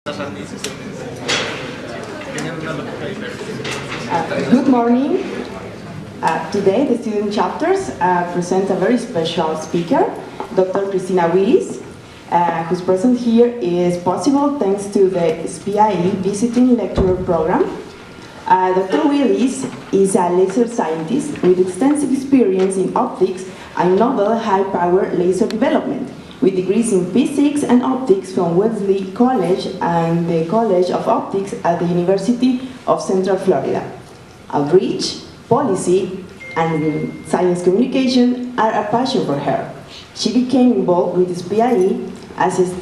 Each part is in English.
Good morning. Today the student chapters present a very special speaker, Dr. Christina Willis, whose presence here is possible thanks to the SPIE Visiting Lecturer Program. Dr. Willis is a laser scientist with extensive experience in optics and novel high-power laser development, with degrees in physics and optics from Wellesley College and the College of Optics at the University of Central Florida. Outreach, policy, and science communication are a passion for her. She became involved with SPIE as a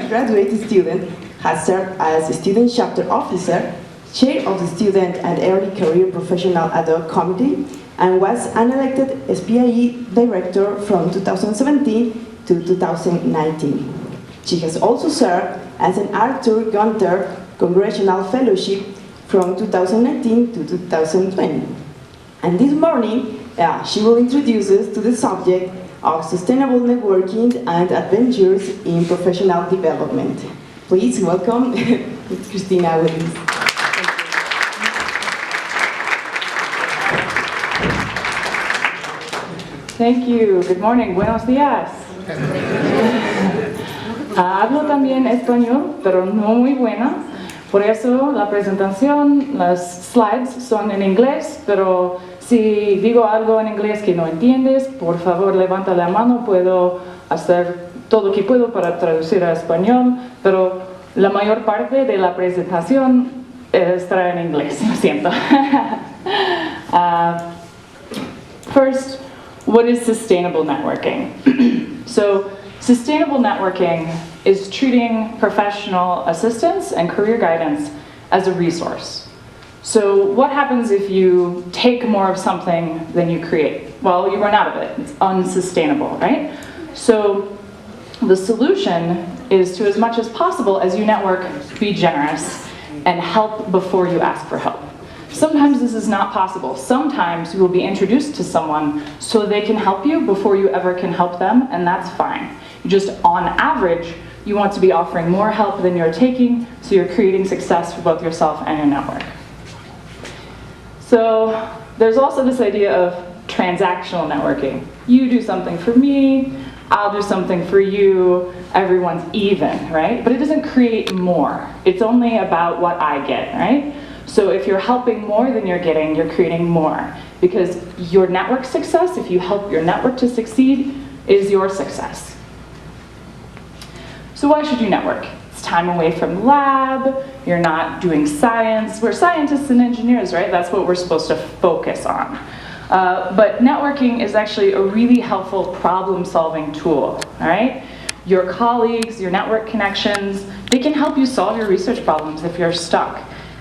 graduate student, has served as a student chapter officer, chair of the Student and Early Career Professional Ad hoc Committee, and was an elected SPIE director from 2017 to 2019. She has also served as an Arthur Gunter Congressional Fellowship from 2019 to 2020. And this morning, she will introduce us to the subject of sustainable networking and adventures in professional development. Please welcome Christina Willis. Thank you. Good morning. Buenos días. Hablo también español, pero no muy buena. Por eso la presentación, las slides son en inglés, pero si digo algo en inglés que no entiendes, por favor levanta la mano. Puedo hacer todo lo que puedo para traducir a español, pero la mayor parte de la presentación estará en inglés. Lo siento. First, what is sustainable networking? So, sustainable networking is treating professional assistance and career guidance as a resource. So, what happens if you take more of something than you create? Well, you run out of it. It's unsustainable, right? So, the solution is to, as much as possible, as you network, be generous and help before you ask for help. Sometimes this is not possible. Sometimes you will be introduced to someone so they can help you before you ever can help them, and that's fine. Just on average, you want to be offering more help than you're taking, so you're creating success for both yourself and your network. So there's also this idea of transactional networking. You do something for me, I'll do something for you, everyone's even, right? But it doesn't create more. It's only about what I get, right? So if you're helping more than you're getting, you're creating more. Because your network success, if you help your network to succeed, is your success. So why should you network? It's time away from lab, you're not doing science. We're scientists and engineers, right? That's what we're supposed to focus on. But networking is actually a really helpful problem-solving tool, all right? Your colleagues, your network connections, they can help you solve your research problems if you're stuck.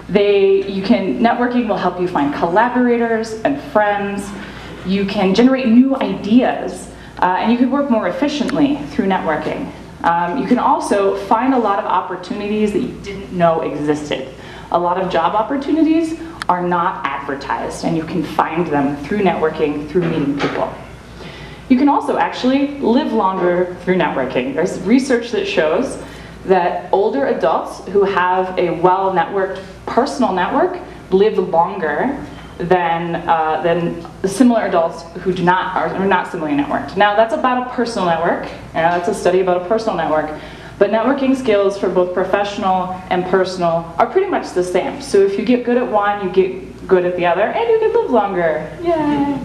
Networking will help you find collaborators and friends. You can generate new ideas, and you can work more efficiently through networking. You can also find a lot of opportunities that you didn't know existed. A lot of job opportunities are not advertised, and you can find them through networking, through meeting people. You can also actually live longer through networking. There's research that shows that older adults who have a well-networked personal network live longer than similar adults who are not similarly networked. Now that's about a personal network, that's a study about a personal network, but networking skills for both professional and personal are pretty much the same. So if you get good at one, you get good at the other, and you can live longer. Yay!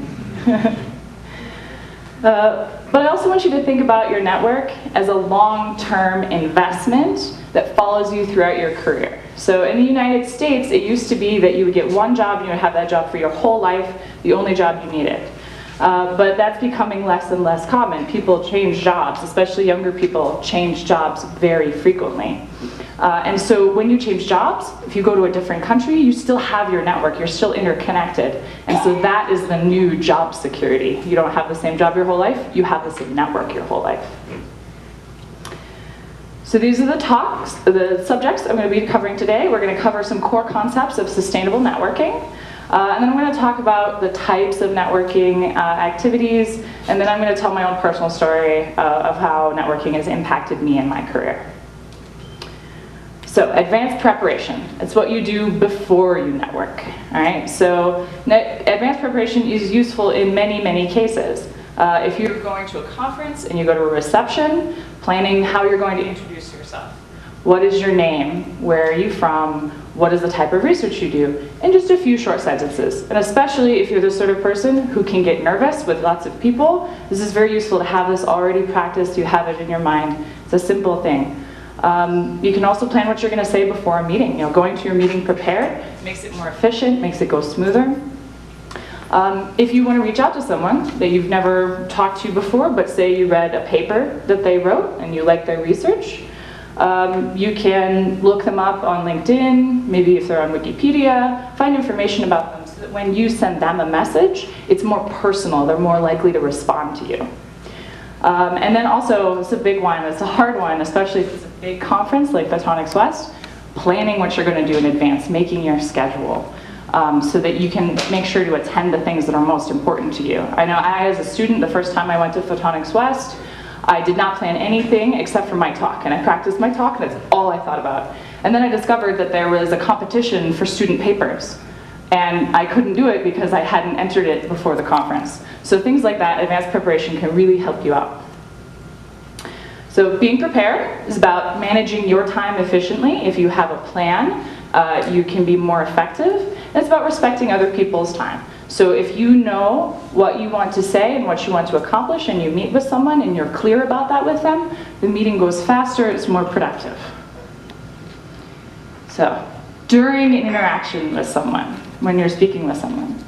But I also want you to think about your network as a long-term investment that follows you throughout your career. So in the United States, it used to be that you would get one job and you would have that job for your whole life, the only job you needed. But that's becoming less and less common. People change jobs, especially younger people change jobs very frequently. And so when you change jobs, if you go to a different country, you still have your network, you're still interconnected. And so that is the new job security. You don't have the same job your whole life, you have the same network your whole life. So these are the subjects I'm going to be covering today. We're going to cover some core concepts of sustainable networking. And then I'm going to talk about the types of networking activities, and then I'm going to tell my own personal story of how networking has impacted me in my career. So advanced preparation, it's what you do before you network, all right? So advanced preparation is useful in many, many cases. If you're going to a conference and you go to a reception, planning how you're going to introduce yourself. What is your name? Where are you from? What is the type of research you do? And just a few short sentences. And especially if you're the sort of person who can get nervous with lots of people, this is very useful to have this already practiced. You have it in your mind. It's a simple thing. You can also plan what you're going to say before a meeting. You know, going to your meeting prepared makes it more efficient, makes it go smoother. If you want to reach out to someone that you've never talked to before, but say you read a paper that they wrote and you like their research, you can look them up on LinkedIn, maybe if they're on Wikipedia, find information about them so that when you send them a message, it's more personal, they're more likely to respond to you. And then also, it's a big one, it's a hard one, especially if it's a big conference like Photonics West, planning what you're going to do in advance, making your schedule. So that you can make sure to attend the things that are most important to you. I know as a student, the first time I went to Photonics West, I did not plan anything except for my talk, and I practiced my talk, and that's all I thought about. And then I discovered that there was a competition for student papers, and I couldn't do it because I hadn't entered it before the conference. So things like that, advanced preparation can really help you out. So being prepared is about managing your time efficiently. If you have a plan, you can be more effective. It's about respecting other people's time. So if you know what you want to say and what you want to accomplish and you meet with someone and you're clear about that with them, the meeting goes faster, it's more productive. So during an interaction with someone, when you're speaking with someone,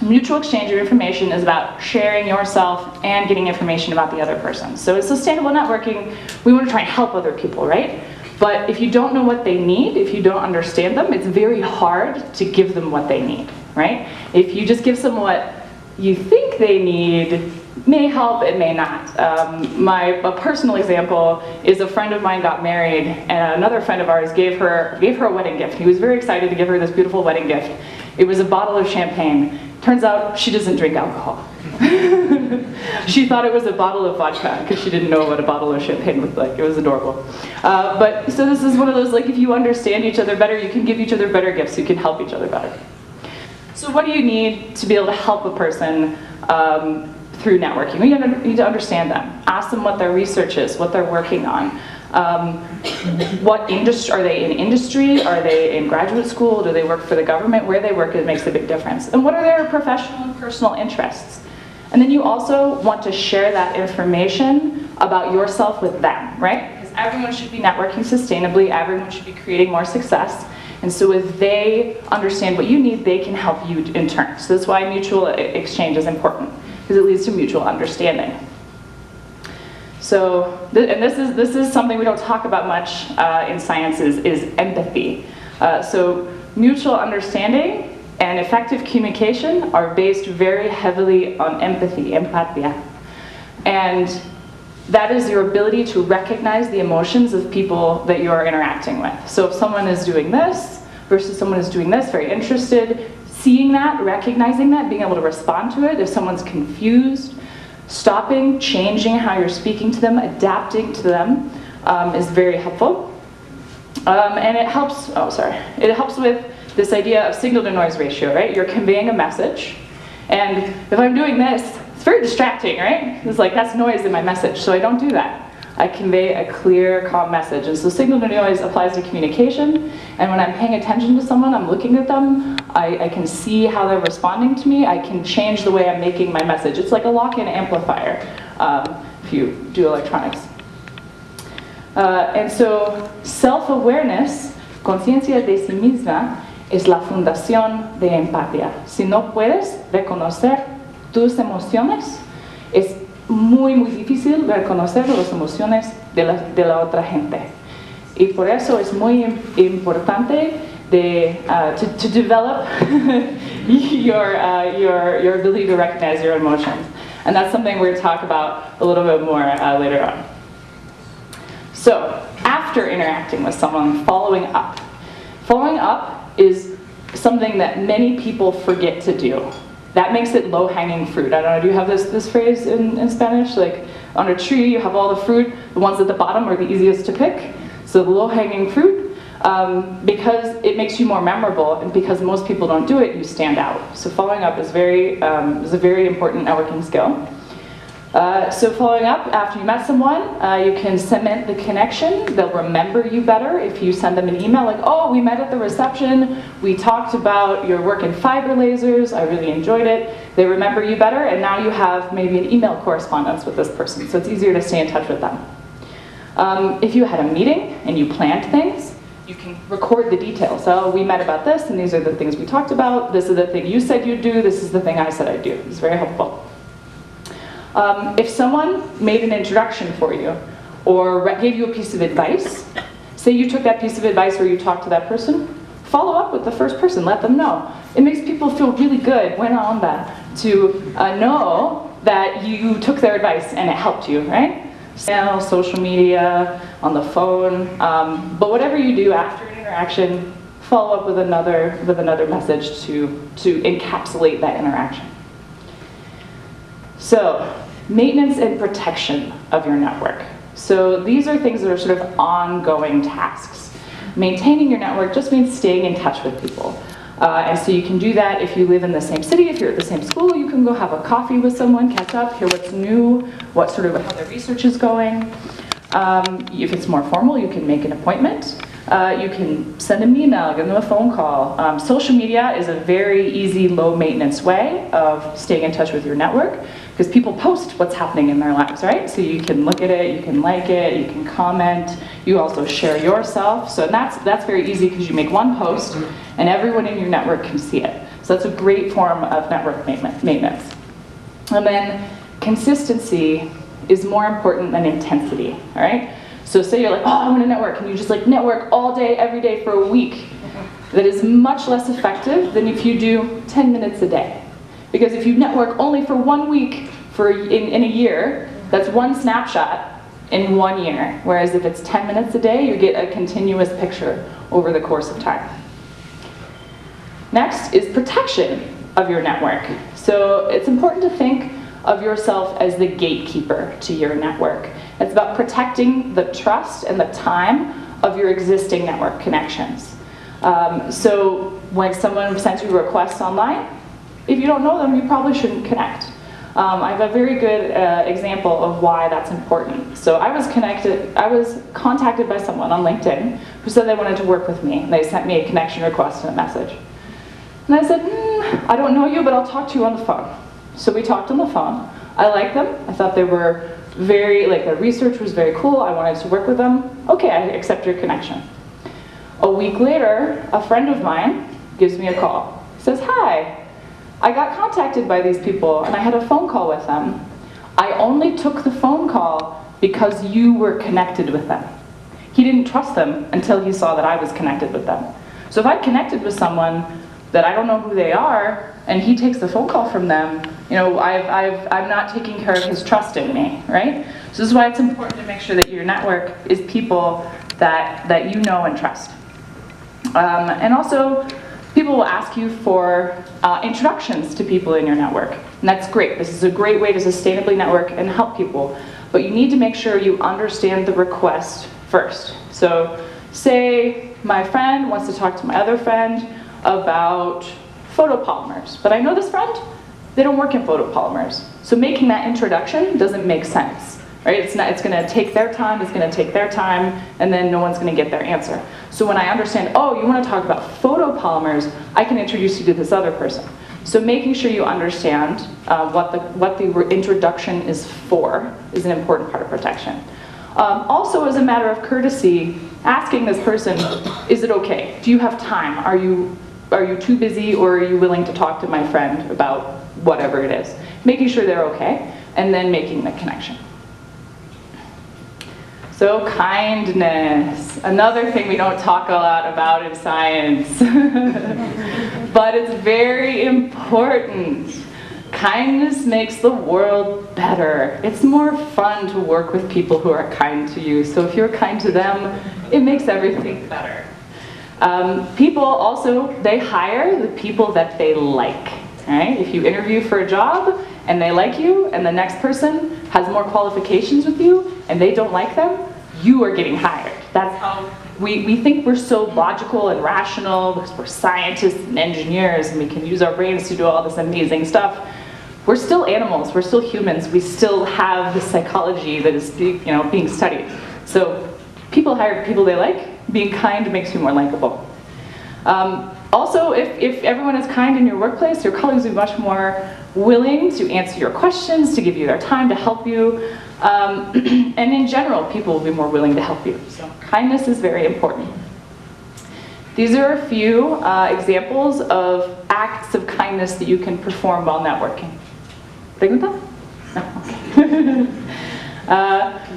mutual exchange of information is about sharing yourself and getting information about the other person. So in sustainable networking, we want to try and help other people, right? But if you don't know what they need, if you don't understand them, it's very hard to give them what they need, right? If you just give someone what you think they need, it may help, it may not. A personal example is a friend of mine got married, and another friend of ours gave her a wedding gift. He was very excited to give her this beautiful wedding gift. It was a bottle of champagne. Turns out she doesn't drink alcohol. She thought it was a bottle of vodka because she didn't know what a bottle of champagne looked like. It was adorable. But so this is one of those, like, if you understand each other better, you can give each other better gifts, you can help each other better. So what do you need to be able to help a person through networking? You need to understand them. Ask them what their research is, what they're working on. What industry, are they in industry? Are they in graduate school? Do they work for the government? Where they work, it makes a big difference. And what are their professional and personal interests? And then you also want to share that information about yourself with them, right? Because everyone should be networking sustainably, everyone should be creating more success. And so if they understand what you need, they can help you in turn. So that's why mutual exchange is important, because it leads to mutual understanding. So, and this is something we don't talk about much in science is empathy. So mutual understanding and effective communication are based very heavily on empathy, empatia. And that is your ability to recognize the emotions of people that you are interacting with. So if someone is doing this versus someone is doing this, very interested, seeing that, recognizing that, being able to respond to it. If someone's confused, stopping, changing how you're speaking to them, adapting to them is very helpful. And it helps, it helps with this idea of signal to noise ratio, right? You're conveying a message, and if I'm doing this, it's very distracting, right? It's like, that's noise in my message, so I don't do that. I convey a clear, calm message. And so signal to noise applies to communication, and when I'm paying attention to someone, I'm looking at them, I can see how they're responding to me, I can change the way I'm making my message. It's like a lock-in amplifier if you do electronics. And so self-awareness, conciencia de sí misma, es la fundación de empatía. Si no puedes reconocer tus emociones, es muy difícil reconocer las emociones de la otra gente. Y por eso es muy importante to develop your ability to recognize your emotions. And that's something we're going to talk about a little bit more later on. So, after interacting with someone, following up. Following up is something that many people forget to do. That makes it low-hanging fruit. I don't know, do you have this phrase in Spanish? Like, on a tree, you have all the fruit. The ones at the bottom are the easiest to pick. So the low-hanging fruit, because it makes you more memorable, and because most people don't do it, you stand out. So following up is is a very important networking skill. So following up, after you met someone, you can cement the connection. They'll remember you better if you send them an email like, oh, we met at the reception, we talked about your work in fiber lasers, I really enjoyed it. They remember you better, and now you have maybe an email correspondence with this person, so it's easier to stay in touch with them. If you had a meeting and you planned things, you can record the details. So we met about this, and these are the things we talked about. This is the thing you said you'd do. This is the thing I said I'd do. It's very helpful. If someone made an introduction for you or gave you a piece of advice, say you took that piece of advice or you talked to that person, follow up with the first person, let them know. It makes people feel really good, buena onda, to know that you took their advice and it helped you, right? Email, social media, on the phone, but whatever you do after an interaction, follow up with another message to encapsulate that interaction. So, maintenance and protection of your network. So these are things that are sort of ongoing tasks. Maintaining your network just means staying in touch with people. And so you can do that if you live in the same city, if you're at the same school, you can go have a coffee with someone, catch up, hear what's new, what sort of how their research is going. If it's more formal, you can make an appointment. You can send them an email, give them a phone call. Social media is a very easy, low maintenance way of staying in touch with your network, because people post what's happening in their lives, right? So you can look at it, you can like it, you can comment, you also share yourself. So that's very easy because you make one post and everyone in your network can see it. So that's a great form of network maintenance. And then consistency is more important than intensity, all right? So say you're like, oh, I want to network, and you just like network all day, every day for a week. That is much less effective than if you do 10 minutes a day. Because if you network only for 1 week in a year, that's one snapshot in 1 year. Whereas if it's 10 minutes a day, you get a continuous picture over the course of time. Next is protection of your network. So it's important to think of yourself as the gatekeeper to your network. It's about protecting the trust and the time of your existing network connections. So when someone sends you requests online, if you don't know them, you probably shouldn't connect. I have a very good example of why that's important. So I was contacted by someone on LinkedIn who said they wanted to work with me. They sent me a connection request and a message. And I said, I don't know you, but I'll talk to you on the phone. So we talked on the phone. I liked them. I thought they were their research was very cool. I wanted to work with them. Okay, I accept your connection. A week later, a friend of mine gives me a call. He says, hi, I got contacted by these people and I had a phone call with them. I only took the phone call because you were connected with them. He didn't trust them until he saw that I was connected with them. So if I connected with someone that I don't know who they are, and he takes the phone call from them, I'm not taking care of his trust in me, right? So this is why it's important to make sure that your network is people that you know and trust. And also, people will ask you for introductions to people in your network. And that's great. This is a great way to sustainably network and help people. But you need to make sure you understand the request first. So say my friend wants to talk to my other friend about photopolymers. But I know this friend, they don't work in photopolymers. So making that introduction doesn't make sense, right? It's gonna take their time, and then no one's gonna get their answer. So when I understand, oh, you wanna talk about photopolymers, I can introduce you to this other person. So making sure you understand what the introduction is for is an important part of protection. Also, as a matter of courtesy, asking this person, is it okay? Do you have time? Are you too busy, or are you willing to talk to my friend about whatever it is? Making sure they're okay, and then making the connection. So kindness, another thing we don't talk a lot about in science, but it's very important. Kindness makes the world better. It's more fun to work with people who are kind to you. So if you're kind to them, it makes everything better. People also, they hire the people that they like. Right? If you interview for a job and they like you, and the next person has more qualifications with you, and they don't like them, you are getting hired. That's how we think we're so logical and rational because we're scientists and engineers and we can use our brains to do all this amazing stuff. We're still animals, we're still humans, we still have the psychology that is being studied. So people hire people they like, being kind makes you more likable. Also, if everyone is kind in your workplace, your colleagues will be much more willing to answer your questions, to give you their time, to help you. And in general, people will be more willing to help you. So kindness is very important. These are a few examples of acts of kindness that you can perform while networking. ¿Pregunta? No, okay.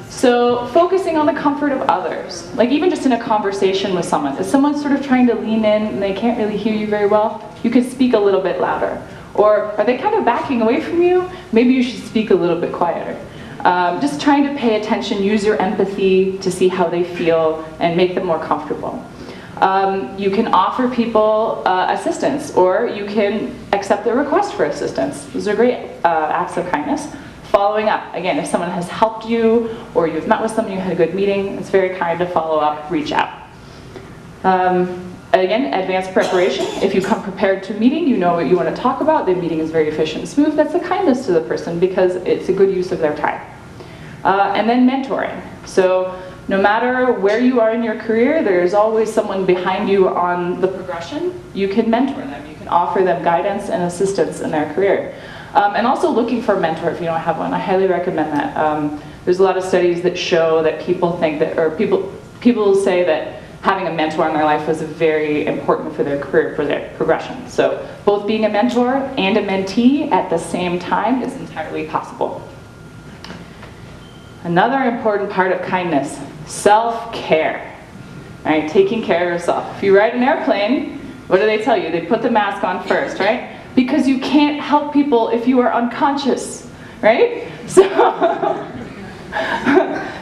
So focusing on the comfort of others, like even just in a conversation with someone, if someone's sort of trying to lean in and they can't really hear you very well, you can speak a little bit louder. Or are they kind of backing away from you? Maybe you should speak a little bit quieter. Just trying to pay attention, use your empathy to see how they feel and make them more comfortable. You can offer people assistance, or you can accept their request for assistance. Those are great acts of kindness. Following up, again, if someone has helped you or you've met with someone, you had a good meeting, it's very kind to follow up, reach out. Again, advanced preparation. If you come prepared to a meeting, you know what you want to talk about, the meeting is very efficient and smooth, that's a kindness to the person because it's a good use of their time. And then mentoring. So no matter where you are in your career, there's always someone behind you on the progression. You can mentor them, you can offer them guidance and assistance in their career. And also looking for a mentor if you don't have one. I highly recommend that. There's a lot of studies that show that people think that, or people say that having a mentor in their life was very important for their career, for their progression. So both being a mentor and a mentee at the same time is entirely possible. Another important part of kindness, self-care. Right, taking care of yourself. If you ride an airplane, what do they tell you? They put the mask on first, right? Because you can't help people if you are unconscious, right? So,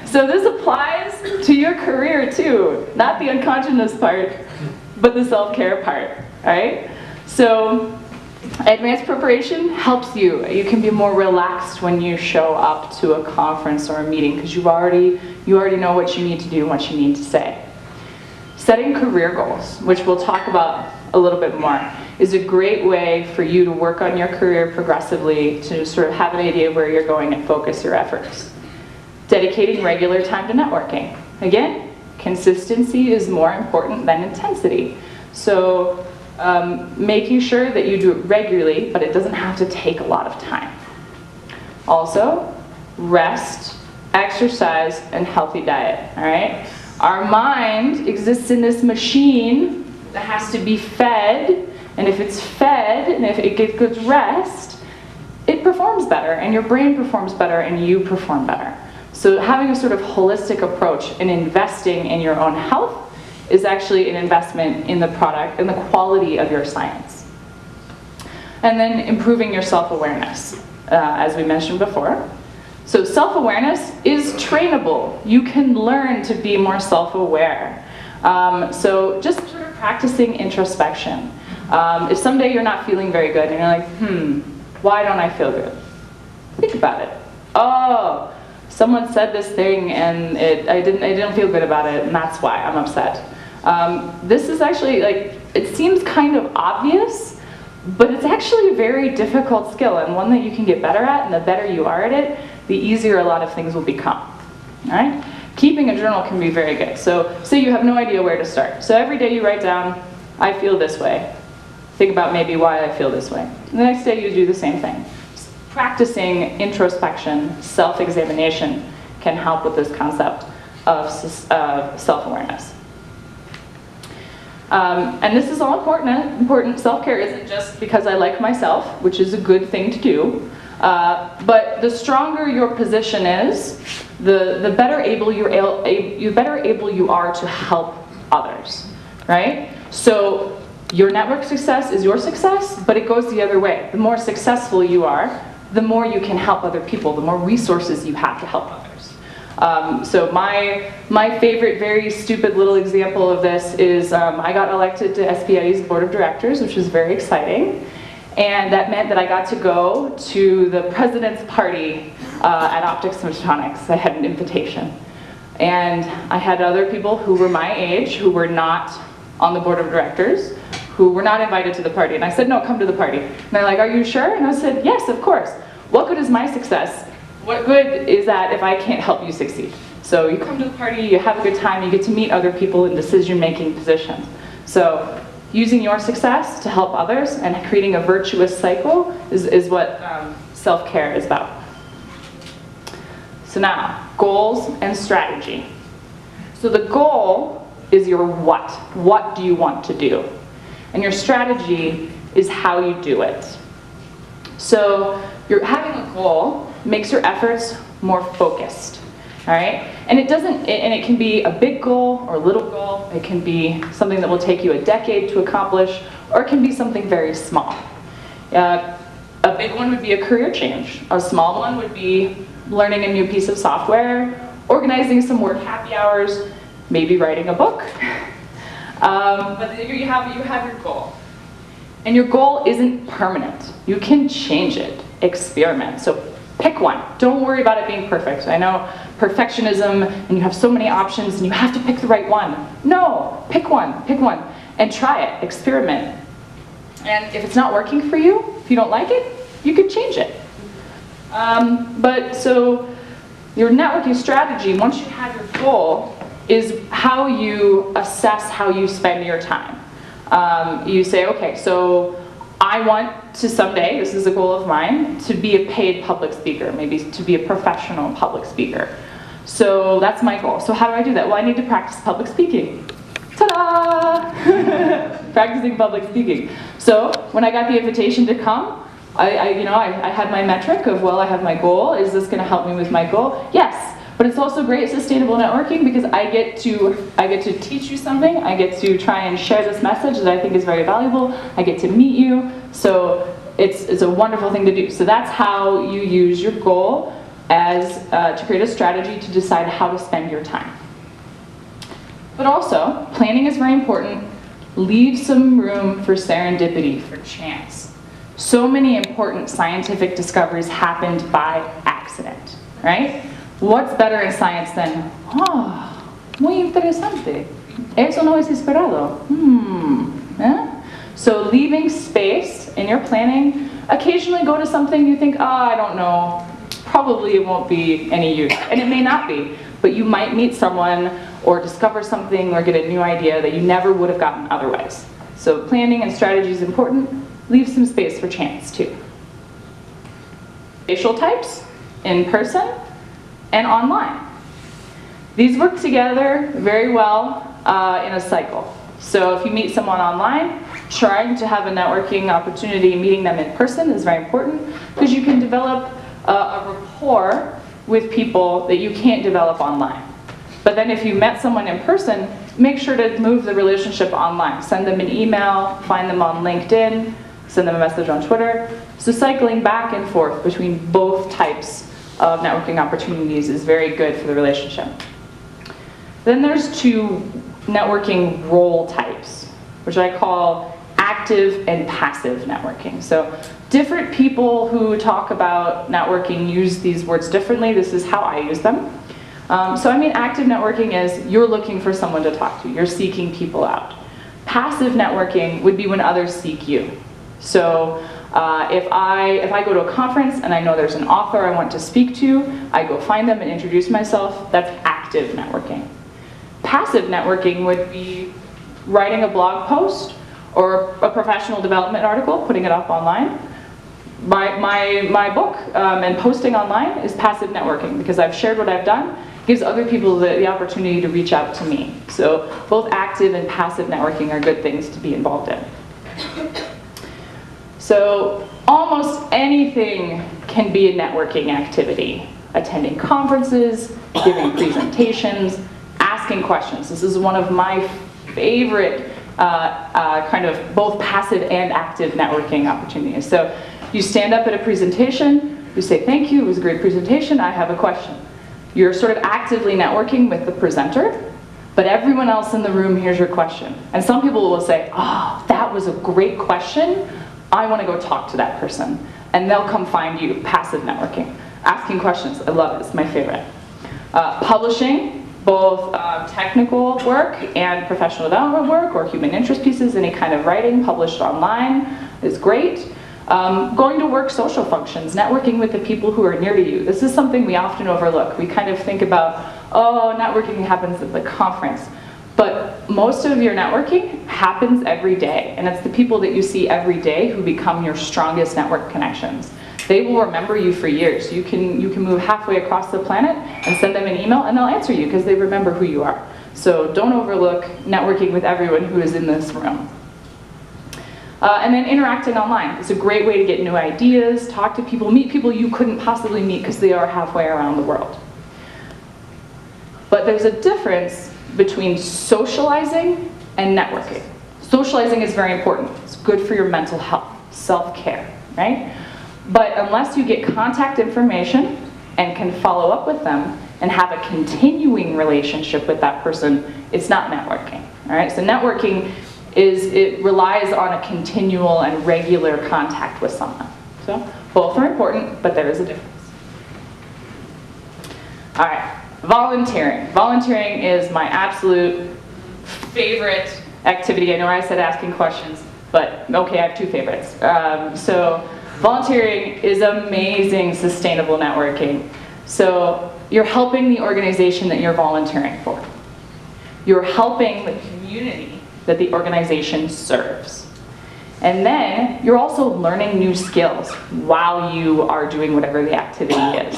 so this applies to your career too. Not the unconsciousness part, but the self-care part, right? So advanced preparation helps you. You can be more relaxed when you show up to a conference or a meeting because you already know what you need to do and what you need to say. Setting career goals, which we'll talk about a little bit more, is a great way for you to work on your career progressively to sort of have an idea of where you're going and focus your efforts. Dedicating regular time to networking. Again, consistency is more important than intensity. So making sure that you do it regularly, but it doesn't have to take a lot of time. Also, rest, exercise, and healthy diet, all right? Our mind exists in this machine that has to be fed, and if it's fed and if it gets good rest, it performs better, and your brain performs better, and you perform better. So having a sort of holistic approach and investing in your own health is actually an investment in the product and the quality of your science. And then improving your self-awareness, as we mentioned before. So self-awareness is trainable. You can learn to be more self-aware. So just sort of practicing introspection. If someday you're not feeling very good and you're like, why don't I feel good? Think about it. Oh, someone said this thing and I didn't feel good about it, and that's why I'm upset. This is actually, like, it seems kind of obvious, but it's actually a very difficult skill and one that you can get better at, and the better you are at it, the easier a lot of things will become. All right? Keeping a journal can be very good. So say you have no idea where to start. So every day you write down, I feel this way. Think about maybe why I feel this way. And the next day you do the same thing. Practicing introspection, self-examination can help with this concept of self-awareness. And this is all important. Self-care isn't just because I like myself, which is a good thing to do. But the stronger your position is, the better able you are to help others, right? So your network success is your success, but it goes the other way. The more successful you are, the more you can help other people, the more resources you have to help others. So my favorite, very stupid little example of this is I got elected to SPIE's board of directors, which was very exciting. And that meant that I got to go to the president's party at Optics and Photonics. I had an invitation. And I had other people who were my age, who were not on the board of directors, who were not invited to the party. And I said, no, come to the party. And they're like, are you sure? And I said, yes, of course. What good is my success? What good is that if I can't help you succeed? So you come to the party, you have a good time, you get to meet other people in decision-making positions. So using your success to help others and creating a virtuous cycle is what self-care is about. So now, goals and strategy. So the goal is your what. What do you want to do? And your strategy is how you do it. So you're having a goal makes your efforts more focused. All right? And it can be a big goal or a little goal. It can be something that will take you a decade to accomplish, or it can be something very small. A big one would be a career change. A small one would be learning a new piece of software, organizing some work happy hours, maybe writing a book. But you have your goal. And your goal isn't permanent. You can change it, experiment. So pick one. Don't worry about it being perfect. I know perfectionism, and you have so many options, and you have to pick the right one. No, pick one, and try it, experiment. And if it's not working for you, if you don't like it, you could change it. But so your networking strategy, once you have your goal, is how you assess how you spend your time. You say, okay, so I want to someday, this is a goal of mine, to be a paid public speaker, maybe to be a professional public speaker. So that's my goal. So how do I do that? Well, I need to practice public speaking. Ta-da! Practicing public speaking. So when I got the invitation to come, I had my metric of, well, I have my goal. Is this going to help me with my goal? Yes. But it's also great sustainable networking because I get to teach you something. I get to try and share this message that I think is very valuable. I get to meet you. So it's a wonderful thing to do. So that's how you use your goal as to create a strategy to decide how to spend your time. But also, planning is very important. Leave some room for serendipity, for chance. So many important scientific discoveries happened by accident, right? What's better in science than, muy interesante, eso no es esperado, yeah? So leaving space in your planning, occasionally go to something you think, I don't know, probably it won't be any use, and it may not be, but you might meet someone or discover something or get a new idea that you never would have gotten otherwise. So planning and strategy is important. Leave some space for chance too. Facial types, in person and online. These work together very well in a cycle. So if you meet someone online, trying to have a networking opportunity, meeting them in person is very important because you can develop a rapport with people that you can't develop online. But then if you met someone in person, make sure to move the relationship online. Send them an email, find them on LinkedIn, send them a message on Twitter. So cycling back and forth between both types of networking opportunities is very good for the relationship. Then there's two networking role types, which I call active and passive networking. So different people who talk about networking use these words differently. This is how I use them. So I mean, active networking is you're looking for someone to talk to. You're seeking people out. Passive networking would be when others seek you. So if I go to a conference and I know there's an author I want to speak to, I go find them and introduce myself. That's active networking. Passive networking would be writing a blog post or a professional development article, putting it up online. My book and posting online is passive networking because I've shared what I've done, gives other people the opportunity to reach out to me. So both active and passive networking are good things to be involved in. So almost anything can be a networking activity. Attending conferences, giving presentations, asking questions. This is one of my favorite kind of both passive and active networking opportunities. So you stand up at a presentation, you say, thank you, it was a great presentation, I have a question. You're sort of actively networking with the presenter, but everyone else in the room hears your question. And some people will say, oh, that was a great question, I want to go talk to that person. And they'll come find you, passive networking. Asking questions, I love it, it's my favorite. Publishing, both technical work and professional development work or human interest pieces, any kind of writing published online is great. Going to work social functions, networking with the people who are near to you. This is something we often overlook. We kind of think about, oh, networking happens at the conference. But most of your networking happens every day, and it's the people that you see every day who become your strongest network connections. They will remember you for years. You can move halfway across the planet and send them an email and they'll answer you because they remember who you are. So don't overlook networking with everyone who is in this room. And then interacting online. It's a great way to get new ideas, talk to people, meet people you couldn't possibly meet because they are halfway around the world. But there's a difference between socializing and networking. Socializing is very important. It's good for your mental health, self-care, right? But unless you get contact information and can follow up with them and have a continuing relationship with that person, it's not networking, all right? So networking it relies on a continual and regular contact with someone. So both are important, but there is a difference. All right, volunteering. Volunteering is my absolute favorite activity. I know I said asking questions, but okay, I have two favorites. So volunteering is amazing sustainable networking. So you're helping the organization that you're volunteering for. You're helping the community that the organization serves. And then you're also learning new skills while you are doing whatever the activity is.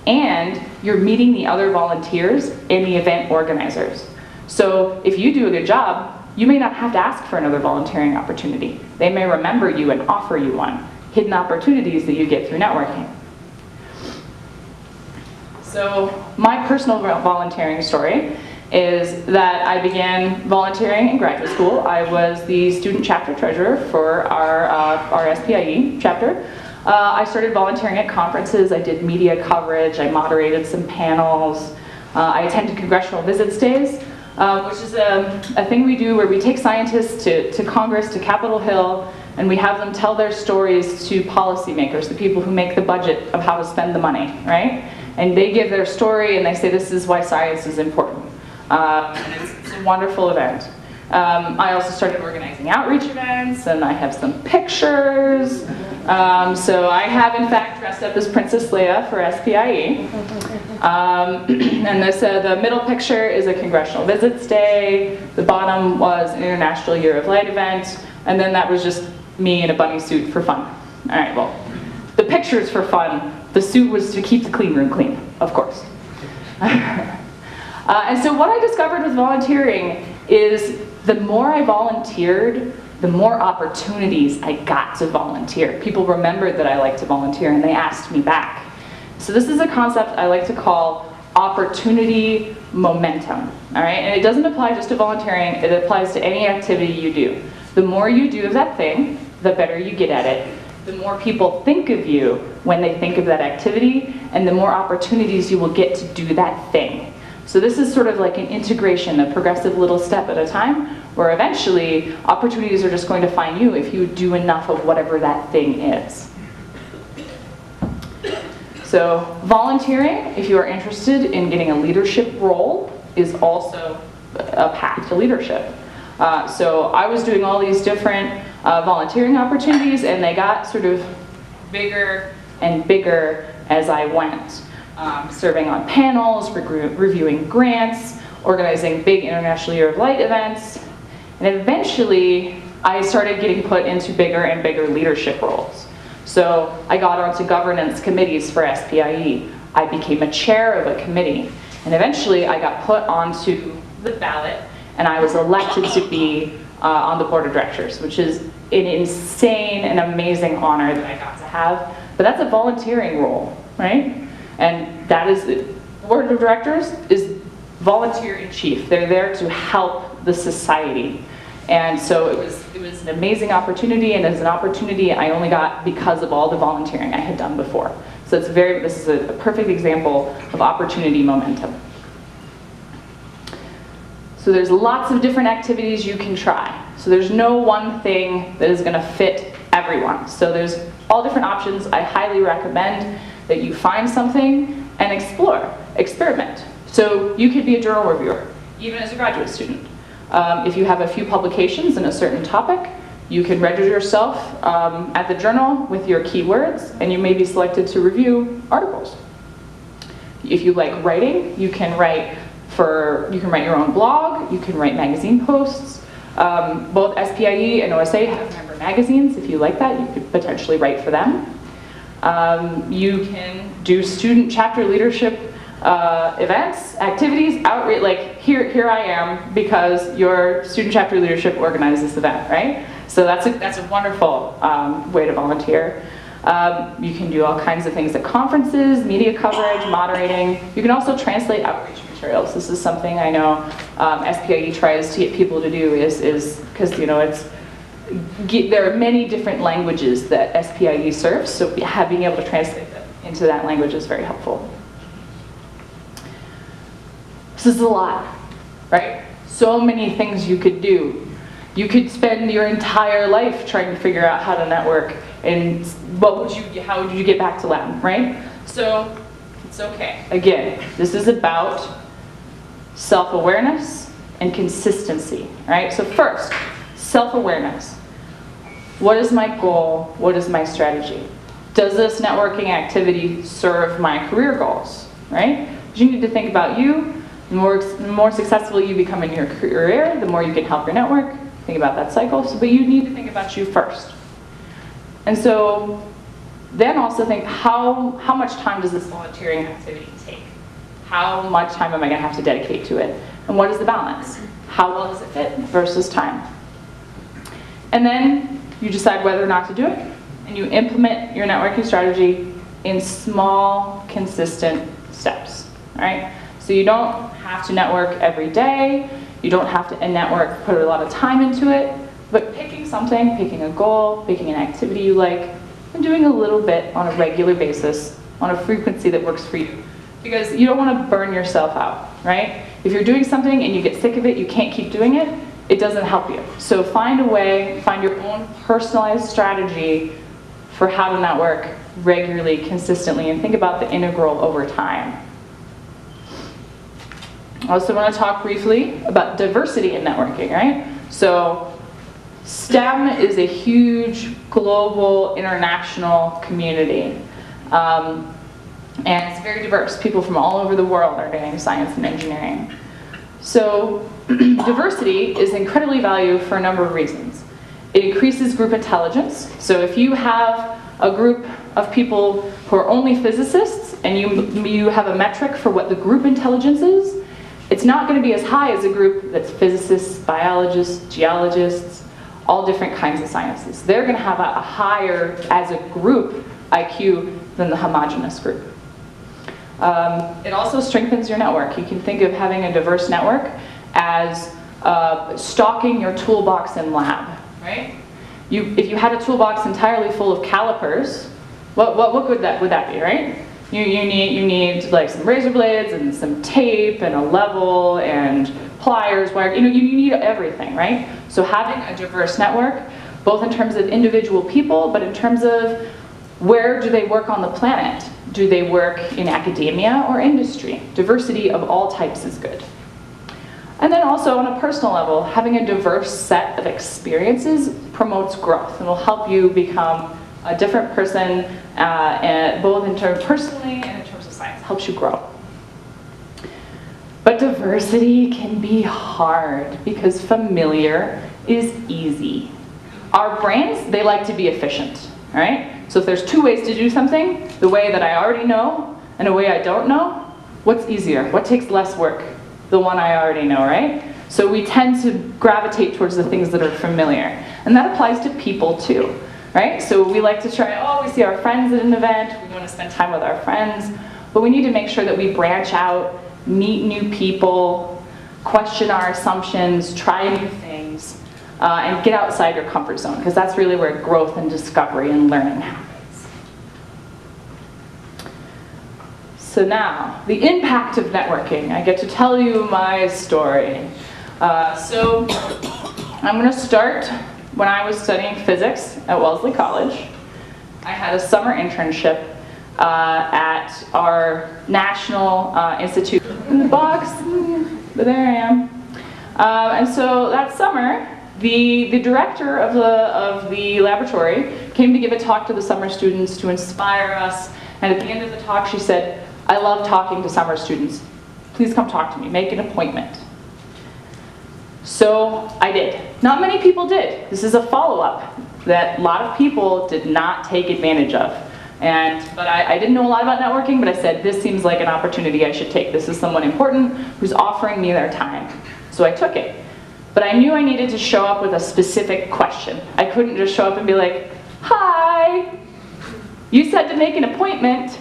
And you're meeting the other volunteers and the event organizers. So if you do a good job, you may not have to ask for another volunteering opportunity. They may remember you and offer you one. Hidden opportunities that you get through networking. So my personal volunteering story is that I began volunteering in graduate school. I was the student chapter treasurer for our SPIE chapter. I started volunteering at conferences. I did media coverage. I moderated some panels. I attended congressional visits days, which is a thing we do where we take scientists to Congress, to Capitol Hill, and we have them tell their stories to policymakers, the people who make the budget of how to spend the money, right? And they give their story and they say this is why science is important. And it's a wonderful event. I also started organizing outreach events, and I have some pictures. So I have, in fact, dressed up as Princess Leia for SPIE. And this, the middle picture is a congressional visits day. The bottom was an International Year of Light event. And then that was just me in a bunny suit for fun. All right, well, the picture's for fun. The suit was to keep the clean room clean, of course. And so what I discovered with volunteering is the more I volunteered, the more opportunities I got to volunteer. People remembered that I liked to volunteer and they asked me back. So this is a concept I like to call opportunity momentum, all right? And it doesn't apply just to volunteering, it applies to any activity you do. The more you do of that thing, the better you get at it. The more people think of you when they think of that activity, and the more opportunities you will get to do that thing. So this is sort of like an integration, a progressive little step at a time, where eventually opportunities are just going to find you if you do enough of whatever that thing is. So volunteering, if you are interested in getting a leadership role, is also a path to leadership. So I was doing all these different volunteering opportunities, and they got sort of bigger and bigger as I went. Serving on panels, reviewing grants, organizing big International Year of Light events, and eventually I started getting put into bigger and bigger leadership roles. So I got onto governance committees for SPIE. I became a chair of a committee, and eventually I got put onto the ballot, and I was elected to be on the board of directors, which is an insane and amazing honor that I got to have. But that's a volunteering role, right? And that is, the board of directors is volunteer in chief. They're there to help the society. And so it was an amazing opportunity, and it's an opportunity I only got because of all the volunteering I had done before. So this is a perfect example of opportunity momentum. So there's lots of different activities you can try. So there's no one thing that is gonna fit everyone. So there's all different options. I highly recommend that you find something and explore, experiment. So you could be a journal reviewer, even as a graduate student. If you have a few publications in a certain topic, you can register yourself at the journal with your keywords, and you may be selected to review articles. If you like writing, you can write your own blog, you can write magazine posts. Both SPIE and OSA have member magazines. If you like that, you could potentially write for them. You can do student chapter leadership events, activities, outreach, like here I am because your student chapter leadership organized this event, right? So that's a wonderful way to volunteer. You can do all kinds of things at conferences, media coverage, moderating. You can also translate outreach materials. This is something I know SPIE tries to get people to do is because there are many different languages that SPIE serves, so being able to translate them into that language is very helpful. This is a lot, right? So many things you could do. You could spend your entire life trying to figure out how to network and how would you get back to Latin, right? So it's okay. Again, this is about self-awareness and consistency, right? So first, self-awareness. What is my goal? What is my strategy? Does this networking activity serve my career goals, right? You need to think about you. The more successful you become in your career, the more you can help your network. Think about that cycle, but you need to think about you first. And so then also think, how much time does this volunteering activity take? How much time am I going to have to dedicate to it? And what is the balance? How well does it fit versus time? And then you decide whether or not to do it, and you implement your networking strategy in small, consistent steps, all right? So you don't have to network every day, you don't have to network, put a lot of time into it, but picking something, picking a goal, picking an activity you like, and doing a little bit on a regular basis, on a frequency that works for you. Because you don't want to burn yourself out, right? If you're doing something and you get sick of it, you can't keep doing it, it doesn't help you. So find a way, find your own personalized strategy for how to network regularly, consistently, and think about the integral over time. I also want to talk briefly about diversity in networking, right? So STEM is a huge global international community. And it's very diverse. People from all over the world are doing science and engineering. So diversity is incredibly valuable for a number of reasons. It increases group intelligence. So if you have a group of people who are only physicists and you have a metric for what the group intelligence is, it's not going to be as high as a group that's physicists, biologists, geologists, all different kinds of sciences. They're going to have a higher, as a group, IQ than the homogeneous group. It also strengthens your network. You can think of having a diverse network as stocking your toolbox in lab, right? If you had a toolbox entirely full of calipers, what would that be, right? You need like some razor blades and some tape and a level and pliers, wire, you need everything, right? So having a diverse network, both in terms of individual people, but in terms of where do they work on the planet? Do they work in academia or industry? Diversity of all types is good. And then also on a personal level, having a diverse set of experiences promotes growth and will help you become a different person, both in terms personally and in terms of science. Helps you grow. But diversity can be hard because familiar is easy. Our brains, they like to be efficient, all right? So if there's two ways to do something, the way that I already know and a way I don't know, what's easier? What takes less work? The one I already know, right? So we tend to gravitate towards the things that are familiar. And that applies to people too, right? So we like to try, we see our friends at an event, we want to spend time with our friends, but we need to make sure that we branch out, meet new people, question our assumptions, try new things, and get outside your comfort zone, because that's really where growth and discovery and learning happens. So now, the impact of networking. I get to tell you my story. So I'm going to start when I was studying physics at Wellesley College, I had a summer internship at our National Institute in the box, but there I am. And so that summer, the director of the laboratory came to give a talk to the summer students to inspire us, and at the end of the talk she said, "I love talking to summer students. Please come talk to me, make an appointment." So I did. Not many people did. This is a follow-up that a lot of people did not take advantage of. But I didn't know a lot about networking, but I said, this seems like an opportunity I should take. This is someone important who's offering me their time. So I took it. But I knew I needed to show up with a specific question. I couldn't just show up and be like, "Hi, you said to make an appointment."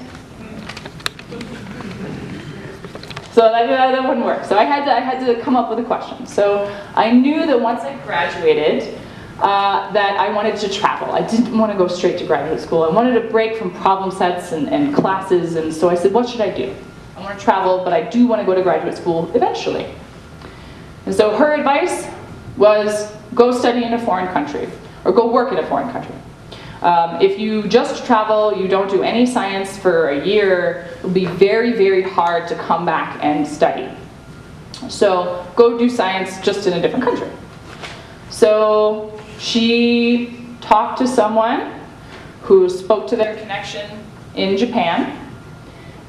So that wouldn't work. So I had to come up with a question. So I knew that once I graduated, that I wanted to travel. I didn't want to go straight to graduate school. I wanted a break from problem sets and classes, and so I said, what should I do? I want to travel, but I do want to go to graduate school eventually. And so her advice was, go study in a foreign country, or go work in a foreign country. If you just travel, you don't do any science for a year, it will be very, very hard to come back and study. So go do science just in a different country. So she talked to someone who spoke to their connection in Japan.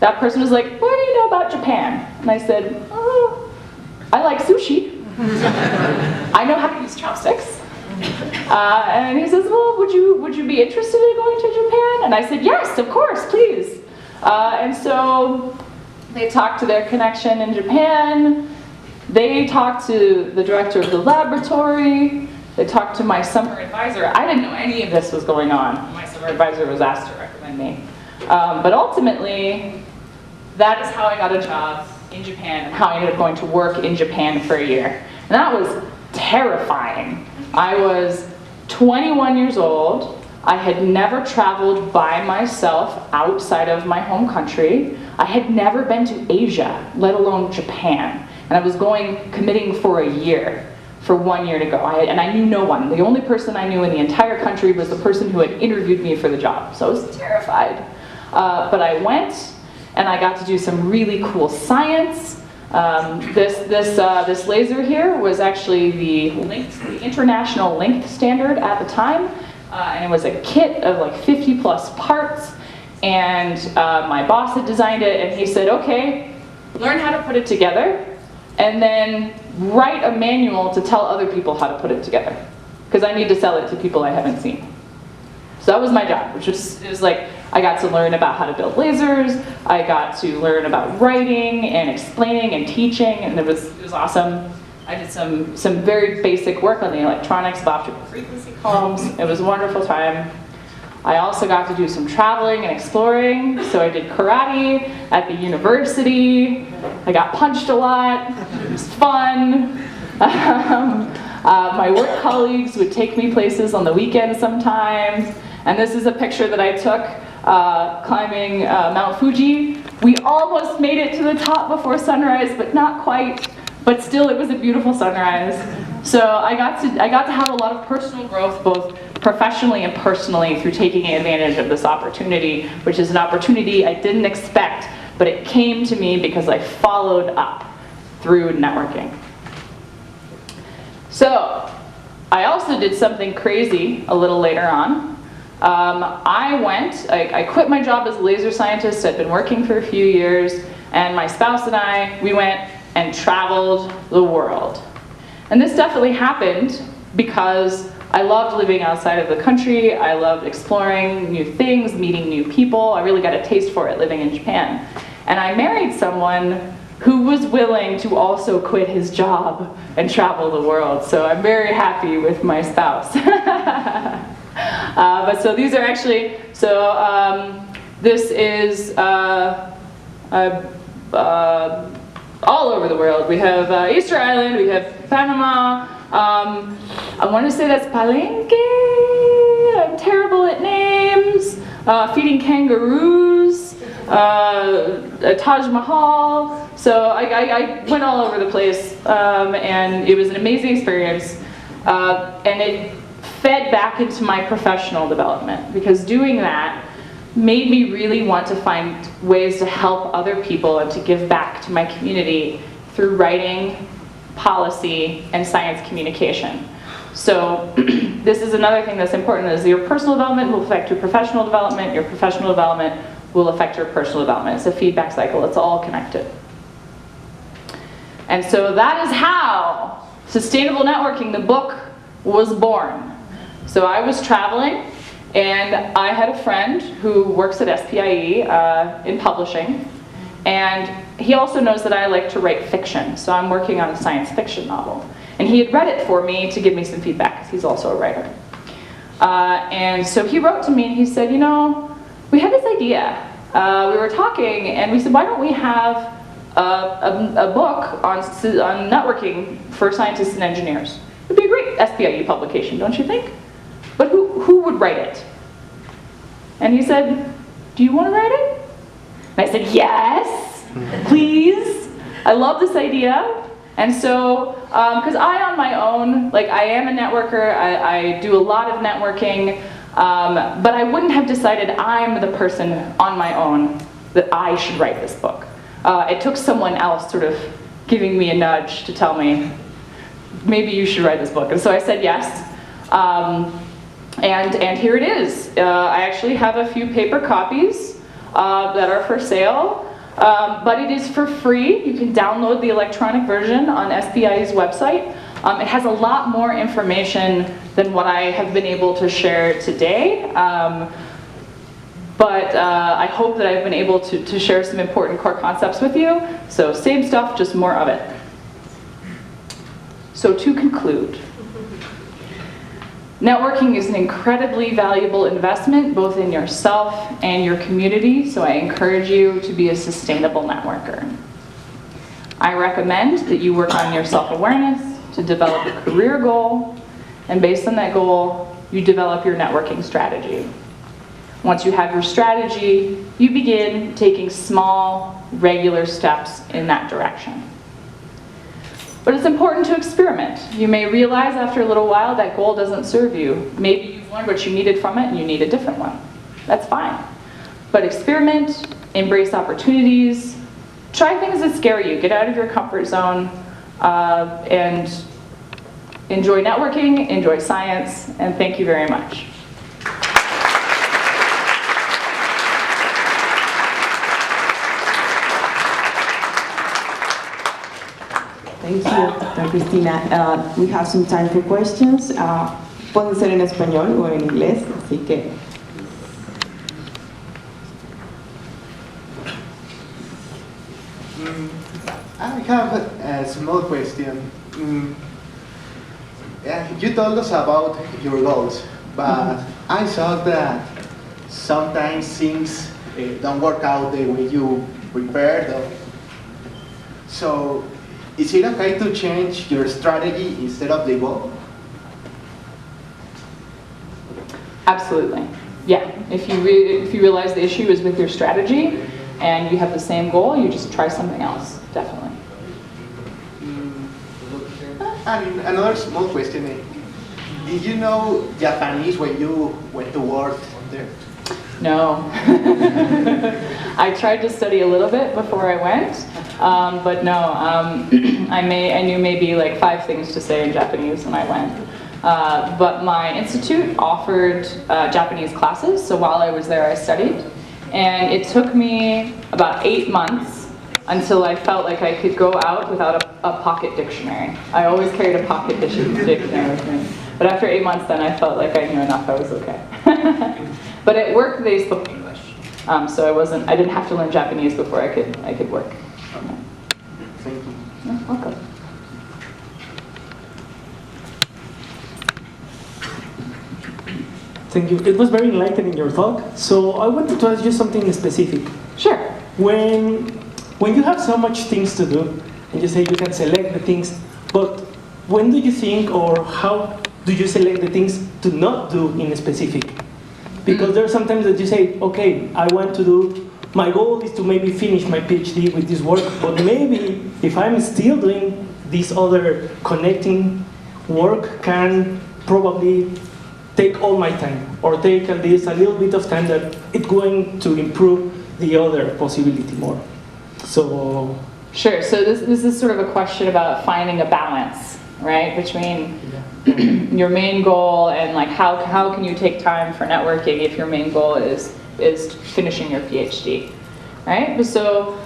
That person was like, "What do you know about Japan?" And I said, "Oh, I like sushi. I know how to use chopsticks." And he says, "Well, would you be interested in going to Japan?" And I said, "Yes, of course, please." And so they talked to their connection in Japan. They talked to the director of the laboratory. They talked to my summer advisor. I didn't know any of this was going on. My summer advisor was asked to recommend me. But ultimately, that is how I got a job in Japan and how I ended up going to work in Japan for a year. And that was terrifying. I was 21 years old. I had never traveled by myself outside of my home country. I had never been to Asia, let alone Japan. And I was committing for a year, for 1 year to go. And I knew no one. The only person I knew in the entire country was the person who had interviewed me for the job. So I was terrified. But I went, and I got to do some really cool science. This laser here was actually the international length standard at the time. And it was a kit of like 50 plus parts. And my boss had designed it, and he said, "Okay, learn how to put it together, and then write a manual to tell other people how to put it together, because I need to sell it to people I haven't seen." So that was my job, which was like, I got to learn about how to build lasers, I got to learn about writing and explaining and teaching, and it was awesome. I did some very basic work on the electronics of optical frequency combs. It was a wonderful time. I also got to do some traveling and exploring. So I did karate at the university. I got punched a lot. It was fun. My work colleagues would take me places on the weekends sometimes. And this is a picture that I took climbing Mount Fuji. We almost made it to the top before sunrise, but not quite. But still, it was a beautiful sunrise. So I got to have a lot of personal growth, both professionally and personally, through taking advantage of this opportunity, which is an opportunity I didn't expect, but it came to me because I followed up through networking. So I also did something crazy a little later on. I quit my job as a laser scientist. I'd been working for a few years, and my spouse and I, we went and traveled the world. And this definitely happened because I loved living outside of the country. I loved exploring new things, meeting new people. I really got a taste for it living in Japan. And I married someone who was willing to also quit his job and travel the world. So I'm very happy with my spouse. But so these are actually, this is all over the world. We have Easter Island, we have Panama, I want to say that's Palenque, I'm terrible at names, feeding kangaroos, Taj Mahal. So I went all over the place, and it was an amazing experience, and it fed back into my professional development, because doing that made me really want to find ways to help other people and to give back to my community through writing, policy, and science communication. So this is another thing that's important, is your personal development will affect your professional development will affect your personal development. It's a feedback cycle, it's all connected. And so that is how Sustainable Networking, the book, was born. So I was traveling, and I had a friend who works at SPIE in publishing, and he also knows that I like to write fiction, so I'm working on a science fiction novel. And he had read it for me to give me some feedback, because he's also a writer. And so he wrote to me and he said, you know, we had this idea. We were talking and we said, why don't we have a book on networking for scientists and engineers? It would be a great SPIE publication, don't you think? But who would write it? And he said, do you want to write it? And I said, yes, please. I love this idea. And so, because I on my own, like I am a networker, I do a lot of networking, but I wouldn't have decided I'm the person on my own that I should write this book. It took someone else sort of giving me a nudge to tell me, maybe you should write this book. And so I said yes, and here it is. I actually have a few paper copies that are for sale. But it is for free. You can download the electronic version on SPIE's website. It has a lot more information than what I have been able to share today. But I hope that I've been able to share some important core concepts with you. So same stuff, just more of it. So to conclude, networking is an incredibly valuable investment, both in yourself and your community, so I encourage you to be a sustainable networker. I recommend that you work on your self-awareness to develop a career goal, and based on that goal, you develop your networking strategy. Once you have your strategy, you begin taking small, regular steps in that direction. But it's important to experiment. You may realize after a little while that goal doesn't serve you. Maybe you've learned what you needed from it and you need a different one. That's fine. But experiment, embrace opportunities, try things that scare you, get out of your comfort zone, and enjoy networking, enjoy science, and thank you very much. Thank you, Dr. Christina. We have some time for questions. Pueden ser en español o en inglés, así que. I have a small question. You told us about your goals, but I saw that sometimes things don't work out the way you prepared them. So, is it okay to change your strategy instead of the goal? Absolutely. Yeah. If you realize the issue is with your strategy and you have the same goal, you just try something else. Definitely. And another small question. Did you know Japanese when you went to work there? No. I tried to study a little bit before I went, but no. I knew maybe like 5 things to say in Japanese when I went. But my institute offered Japanese classes, so while I was there I studied. And it took me about 8 months until I felt like I could go out without a pocket dictionary. I always carried a pocket dictionary with me. But after 8 months then I felt like I knew enough, I was okay. But at work they spoke English, so I didn't have to learn Japanese before I could work. Thank you. You're welcome. Thank you. It was very enlightening, your talk. So I wanted to ask you something specific. Sure. When you have so much things to do, and you say you can select the things, but when do you think, or how do you select the things to not do in a specific? Because there are sometimes that you say, okay, I want to do, my goal is to maybe finish my PhD with this work, but maybe if I'm still doing this other connecting work can probably take all my time, or take at least a little bit of time that it's going to improve the other possibility more. So sure. So this is sort of a question about finding a balance, right, between your main goal and like how can you take time for networking if your main goal is finishing your PhD, right? So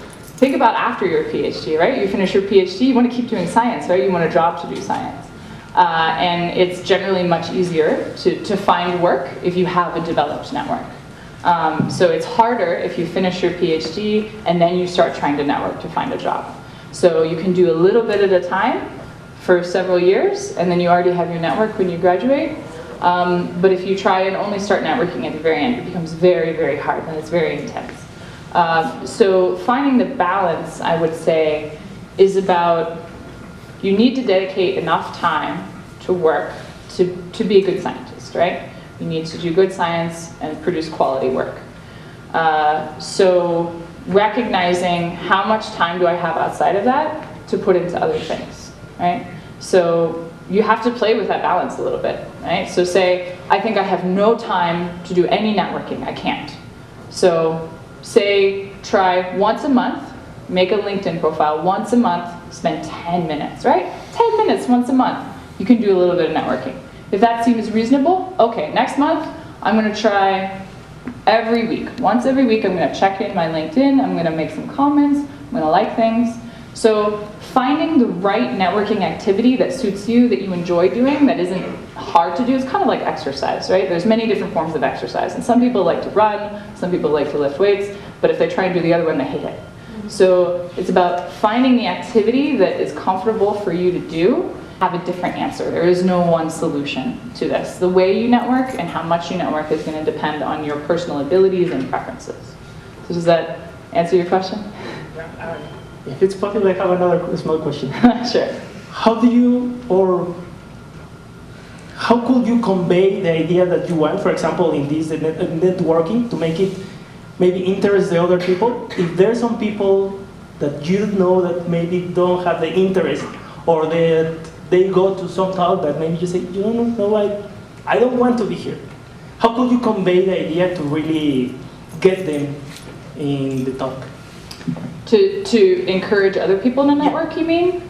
think about after your PhD, right? You finish your PhD, you want to keep doing science, right? You want a job to do science. And it's generally much easier to find work if you have a developed network. So it's harder if you finish your PhD and then you start trying to network to find a job. So you can do a little bit at a time for several years, and then you already have your network when you graduate. But if you try and only start networking at the very end, it becomes very, very hard, and it's very intense. So finding the balance, I would say, is about you need to dedicate enough time to work to be a good scientist, right? You need to do good science and produce quality work. So recognizing how much time do I have outside of that to put into other things, right? So you have to play with that balance a little bit, right? So say, I think I have no time to do any networking, I can't. So say, try once a month, make a LinkedIn profile once a month, spend 10 minutes, right? 10 minutes once a month, you can do a little bit of networking. If that seems reasonable, okay, next month, I'm gonna try every week. Once every week, I'm gonna check in my LinkedIn, I'm gonna make some comments, I'm gonna like things. So finding the right networking activity that suits you, that you enjoy doing, that isn't hard to do, is kind of like exercise, right? There's many different forms of exercise, and some people like to run, some people like to lift weights, but if they try and do the other one, they hate it. So it's about finding the activity that is comfortable for you to do. Have a different answer. There is no one solution to this. The way you network and how much you network is going to depend on your personal abilities and preferences. So does that answer your question? If it's possible, I have another small question. Sure. How do you, or how could you convey the idea that you want, for example, in this networking, to make it maybe interest the other people? If there's some people that you know that maybe don't have the interest, or that they go to some talk that maybe you say, you don't know, I don't want to be here. How could you convey the idea to really get them in the talk? To encourage other people to network, you mean?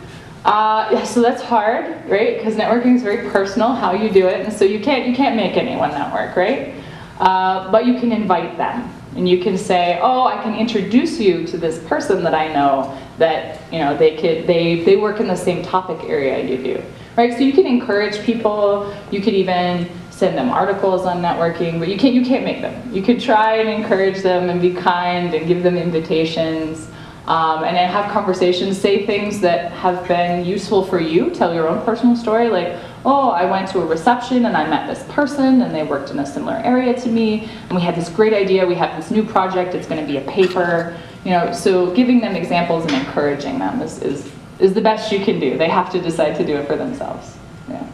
Yeah, so that's hard, right? Because networking is very personal, how you do it, and so you can't make anyone network, right? But you can invite them, and you can say, oh, I can introduce you to this person that I know that they work in the same topic area you do, right? So you can encourage people. You could even send them articles on networking, but you can't make them. You could try and encourage them and be kind and give them invitations. And then have conversations, say things that have been useful for you, tell your own personal story, like, oh, I went to a reception and I met this person and they worked in a similar area to me, and we had this great idea, we have this new project, it's going to be a paper, so giving them examples and encouraging them is the best you can do. They have to decide to do it for themselves. Yeah.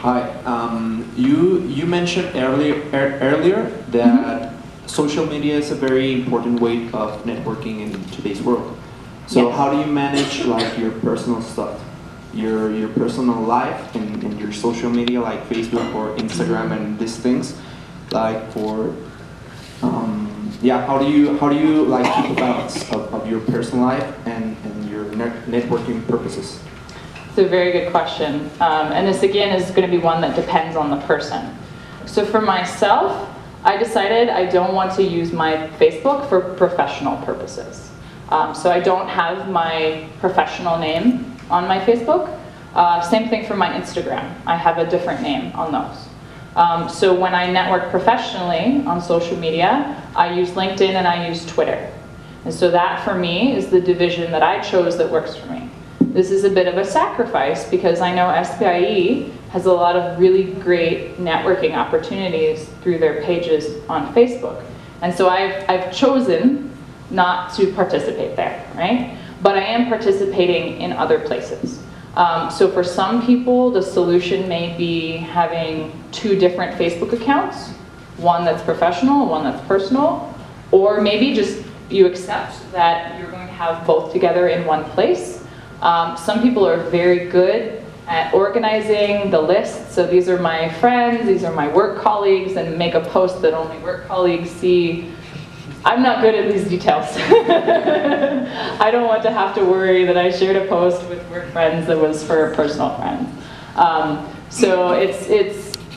Hi, you mentioned earlier that social media is a very important way of networking in today's world. So Yes. how do you manage like your personal stuff, your personal life and your social media like Facebook or Instagram and these things, like for how do you like keep a balance of your personal life and your networking purposes? It's a very good question. And this again is going to be one that depends on the person. So for myself, I decided I don't want to use my Facebook for professional purposes. So I don't have my professional name on my Facebook. Same thing for my Instagram. I have a different name on those. So when I network professionally on social media, I use LinkedIn and I use Twitter. And so that for me is the division that I chose that works for me. This is a bit of a sacrifice because I know SPIE has a lot of really great networking opportunities through their pages on Facebook. And so I've chosen not to participate there, right? But I am participating in other places. So for some people, the solution may be having two different Facebook accounts, one that's professional, one that's personal, or maybe just you accept that you're going to have both together in one place. Some people are very good at organizing the list. So these are my friends, these are my work colleagues, and make a post that only work colleagues see. I'm not good at these details. I don't want to have to worry that I shared a post with work friends that was for personal friends. So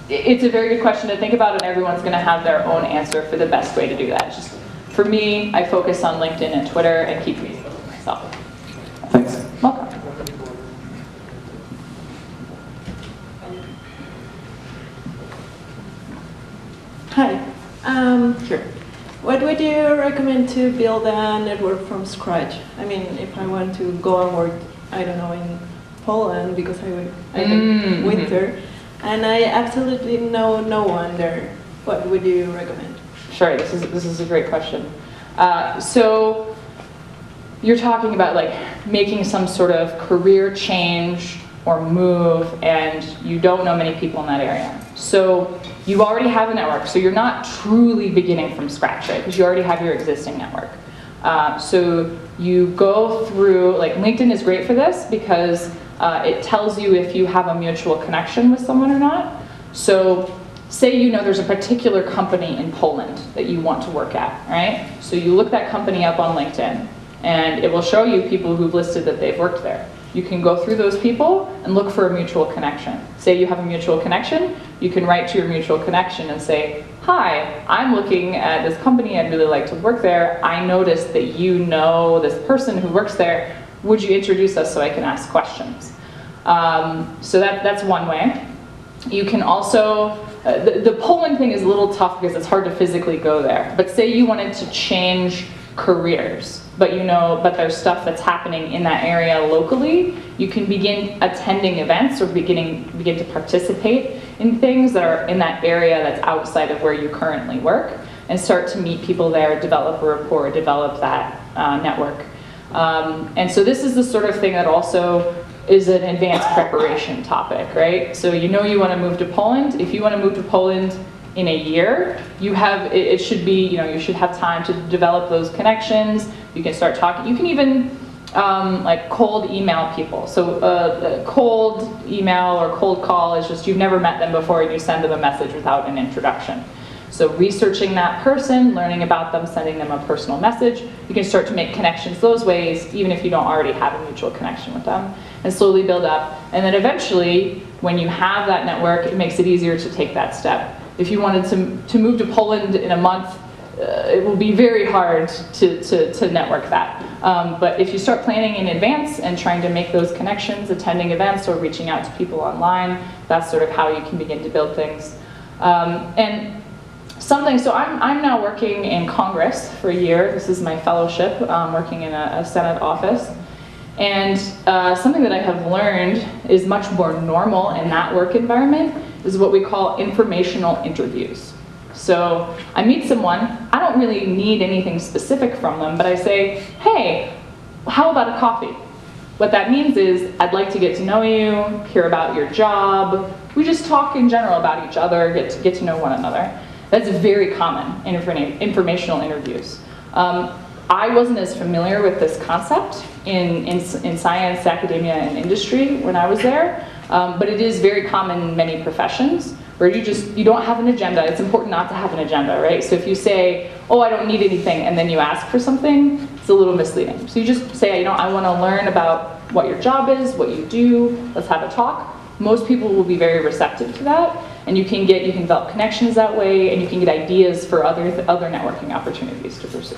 it's a very good question to think about, and everyone's going to have their own answer for the best way to do that. Just for me, I focus on LinkedIn and Twitter and keep Facebook to myself. Thanks. Welcome. Hi. Sure. What would you recommend to build a network from scratch? I mean, if I want to go and work, I don't know, in Poland, because I live winter, and I absolutely know no one there. What would you recommend? Sure, this is a great question. So you're talking about like making some sort of career change or move, and you don't know many people in that area. So you already have a network, so you're not truly beginning from scratch, right? Because you already have your existing network. So you go through, like LinkedIn is great for this because it tells you if you have a mutual connection with someone or not. So say you know there's a particular company in Poland that you want to work at, right? So you look that company up on LinkedIn, and it will show you people who've listed that they've worked there. You can go through those people and look for a mutual connection. Say you have a mutual connection, you can write to your mutual connection and say, hi, I'm looking at this company, I'd really like to work there. I noticed that you know this person who works there. Would you introduce us so I can ask questions? So that's one way. You can also, the Poland thing is a little tough because it's hard to physically go there. But say you wanted to change careers, but there's stuff that's happening in that area locally, you can begin attending events or begin to participate in things that are in that area that's outside of where you currently work, and start to meet people there, develop a rapport, develop that network. And so this is the sort of thing that also is an advanced preparation topic, right? So you want to move to Poland. If you want to move to Poland in a year, it should be, you should have time to develop those connections. You can start talking. You can even like cold email people. So a cold email or cold call is just you've never met them before and you send them a message without an introduction. So researching that person, learning about them, sending them a personal message, you can start to make connections those ways, even if you don't already have a mutual connection with them, and slowly build up. And then eventually, when you have that network, it makes it easier to take that step. If you wanted to move to Poland in a month, it will be very hard to network that. But if you start planning in advance and trying to make those connections, attending events or reaching out to people online, that's sort of how you can begin to build things. So I'm now working in Congress for a year. This is my fellowship, working in a Senate office. And something that I have learned is much more normal in that work environment is what we call informational interviews. So I meet someone, I don't really need anything specific from them, but I say, hey, how about a coffee? What that means is I'd like to get to know you, hear about your job. We just talk in general about each other, get to know one another. That's very common in informational interviews. I wasn't as familiar with this concept in science, academia, and industry when I was there, but it is very common in many professions where you don't have an agenda. It's important not to have an agenda, right? So if you say, oh, I don't need anything, and then you ask for something, it's a little misleading. So you just say, I want to learn about what your job is, what you do, let's have a talk. Most people will be very receptive to that, and you can develop connections that way, and you can get ideas for other networking opportunities to pursue.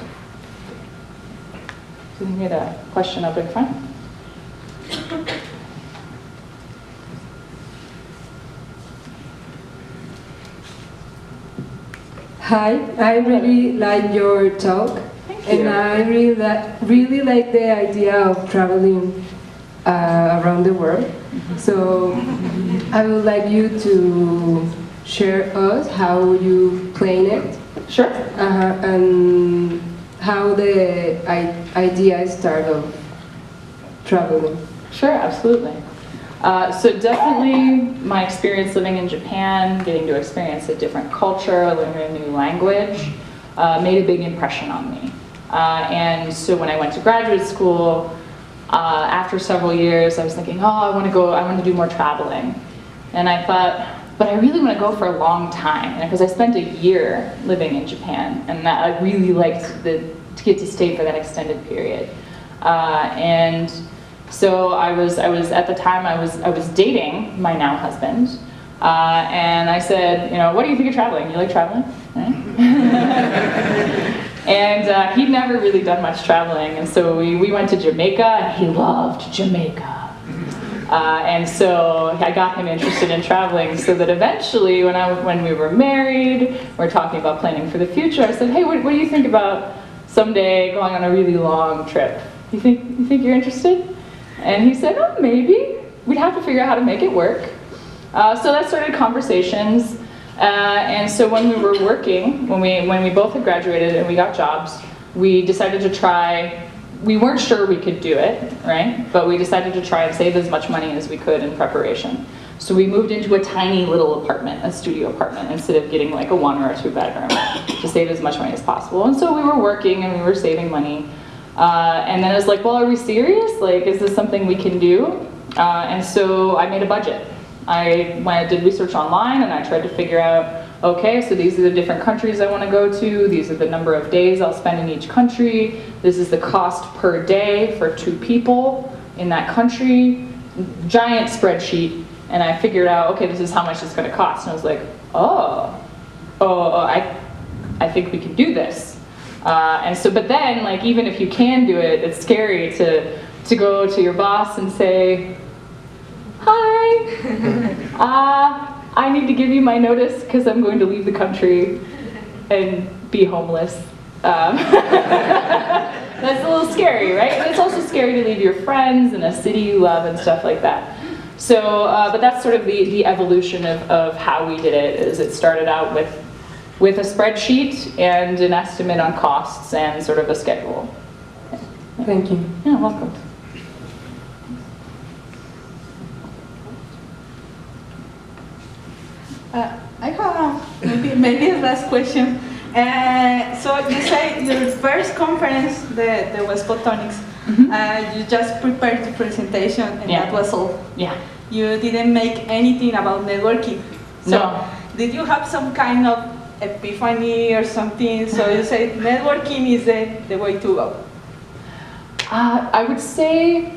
So we had a question up in front. Hi, I really like your talk. Thank you. And I really like the idea of traveling around the world. So I would like you to share us how you plan it. Sure. And how the idea started of traveling. Sure, absolutely. So definitely my experience living in Japan, getting to experience a different culture, learning a new language, made a big impression on me. And so when I went to graduate school, after several years, I was thinking, oh, I want to do more traveling. And I thought, but I really want to go for a long time, because I spent a year living in Japan, and I really liked to get to stay for that extended period. And so I was at the time I was dating my now husband, and I said, what do you think of traveling? You like traveling? And he'd never really done much traveling, and so we went to Jamaica, and he loved Jamaica. And so I got him interested in traveling, so that eventually when we were married, we're talking about planning for the future, I said, hey, what do you think about someday going on a really long trip? You think you're interested? And he said, oh, maybe. We'd have to figure out how to make it work. So that started conversations. And so when we were working, when we both had graduated and we got jobs, we decided to try. We weren't sure we could do it, right? But we decided to try and save as much money as we could in preparation. So we moved into a tiny little apartment, a studio apartment, instead of getting like a 1 or a 2 bedroom, to save as much money as possible. And so we were working and we were saving money. And then I was like, well, are we serious? Like, is this something we can do? And so I made a budget. I did research online, and I tried to figure out, okay, so these are the different countries I want to go to, these are the number of days I'll spend in each country, this is the cost per day for 2 people in that country, giant spreadsheet, and I figured out, okay, this is how much it's going to cost. And I was like, I think we can do this. And so, but then, like, even if you can do it, it's scary to go to your boss and say, hi, I need to give you my notice because I'm going to leave the country and be homeless. That's a little scary, right? And it's also scary to leave your friends in a city you love and stuff like that. So, but that's sort of the evolution of how we did it. Is it started out with a spreadsheet and an estimate on costs and sort of a schedule. Thank you. Yeah, welcome. I have maybe a last question. So you say your first conference, the West Photonics, you just prepared the presentation and that was all. Yeah. You didn't make anything about networking. So No. Did you have some kind of epiphany or something? So you say networking is the way to go. I would say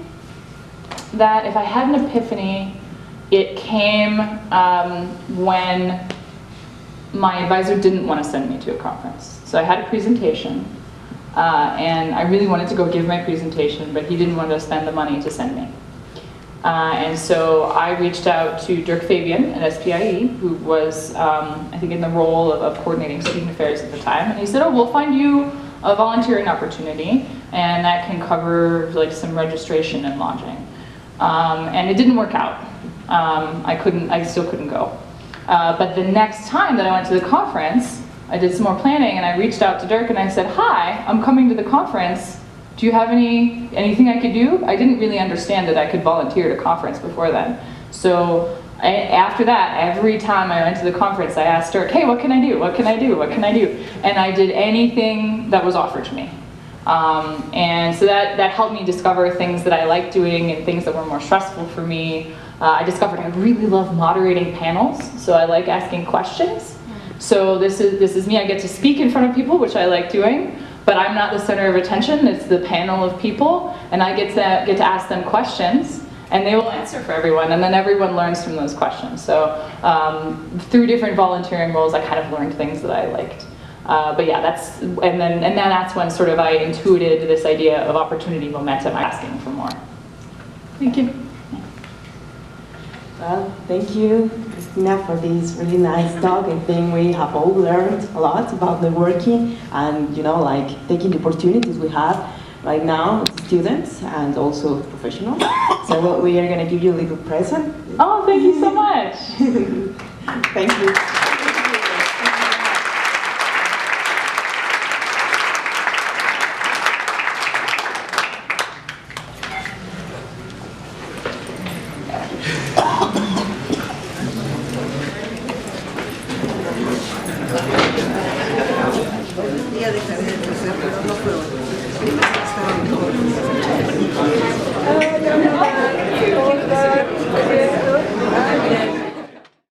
that if I had an epiphany, it came when my advisor didn't want to send me to a conference. So I had a presentation, and I really wanted to go give my presentation, but he didn't want to spend the money to send me. And so I reached out to Dirk Fabian at SPIE, who was, I think, in the role of coordinating student affairs at the time. And he said, oh, we'll find you a volunteering opportunity, and that can cover like some registration and lodging. And it didn't work out. I still couldn't go. But the next time that I went to the conference, I did some more planning, and I reached out to Dirk and I said, hi, I'm coming to the conference. Do you have anything I could do? I didn't really understand that I could volunteer at a conference before then. So after that, every time I went to the conference, I asked Dirk, hey, what can I do? What can I do? What can I do? And I did anything that was offered to me. And so that helped me discover things that I liked doing and things that were more stressful for me. I discovered I really love moderating panels, so I like asking questions. So this is me. I get to speak in front of people, which I like doing, but I'm not the center of attention. It's the panel of people, and I get to ask them questions, and they will answer for everyone, and then everyone learns from those questions. So through different volunteering roles, I kind of learned things that I liked. But yeah, that's when sort of I intuited this idea of opportunity momentum, asking for more. Thank you. Well, thank you, Christina, for this really nice talk. I think we have all learned a lot about networking and, like taking the opportunities we have right now as students and also professionals. So we are going to give you a little present. Oh, thank you so much. Thank you. Día de cabeza, pero no fue hoy.